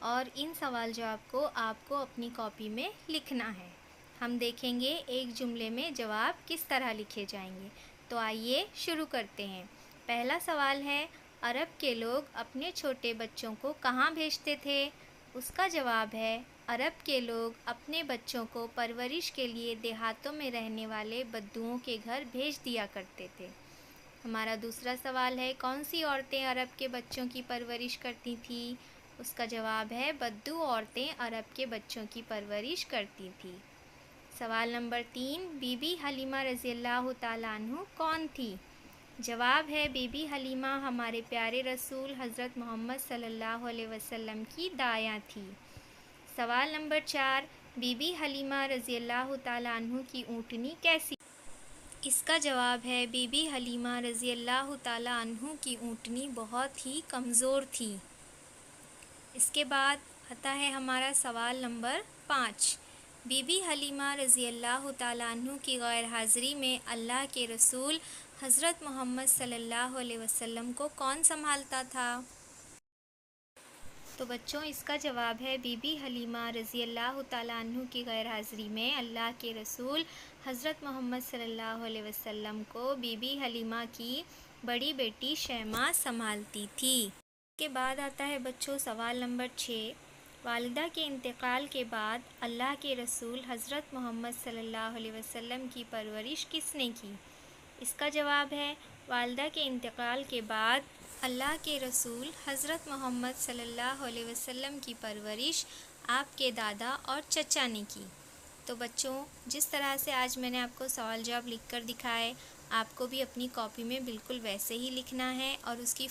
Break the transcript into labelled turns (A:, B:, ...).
A: اور ان سوال جواب کو آپ کو اپنی کاپی میں لکھنا ہے۔ ہم دیکھیں گے ایک جملے میں جواب کس طرح لکھے جائیں گے۔ تو آئیے شروع کرتے ہیں۔ پہلا سوال ہے، عرب کے لوگ اپنے چھوٹے بچوں کو کہاں بھیجتے تھے؟ اس کا جواب ہے، عرب کے لوگ اپنے بچوں کو پرورش کے لیے دیہاتوں میں رہنے والے بدوؤں کے گھر بھیج دیا کرتے تھے۔ ہمارا دوسرا سوال ہے، کون سی عورتیں عرب کے بچوں کی پرورش کرتی تھیں؟ اس کا جواب ہے، بدو عورتیں عرب کے بچوں کی پرورش کرتی تھیں۔ سوال نمبر 3، بی بی حلیمہ رضی اللہ تعالیٰ عنہ کون تھی؟ جواب ہے، بی بی حلیمہ ہمارے پیارے رسول حضرت محمد صلی اللہ علیہ وسلم کی دایاں تھی۔ سوال نمبر 4، بی بی حلیمہ رضی اللہ تعالیٰ عنہ کی اونٹنی کیسی؟ اس کا جواب ہے، بی بی حلیمہ رضی اللہ تعالیٰ عنہ کی اونٹنی بہت ہی کمزور تھی۔ اس کے بعد آتا ہے ہمارا سوال نمبر 5، بی بی حلیمہ رضی اللہ تعالیٰ عنہ کی غیر حاضری میں اللہ کے رسول حضرت محمد صلی اللہ علیہ وسلم کو کون سنبھالتا تھا؟ تو بچوں اس کا جواب ہے، بی بی حلیمہ رضی اللہ تعالیٰ عنہ کی غیر حاضری میں اللہ کے رسول حضرت محمد صلی اللہ علیہ وسلم کو بی بی حلیمہ کی بڑی بیٹی شیماء سنبھالتی تھی۔ اس کے بعد آتا ہے بچوں سوال نمبر 6، والدہ کے انتقال کے بعد اللہ کے رسول حضرت محمد صلی اللہ علیہ وسلم کی پرورش کس نے کی؟ اس کا جواب ہے، والدہ کے انتقال کے بعد اللہ کے رسول حضرت محمد صلی اللہ علیہ وسلم کی پرورش آپ کے دادا اور چچا نے کی۔ تو بچوں جس طرح سے آج میں نے آپ کو سوال جواب لکھ کر دکھائے، آپ کو بھی اپنی کاپی میں بالکل ویسے ہی لکھنا ہے اور اس کی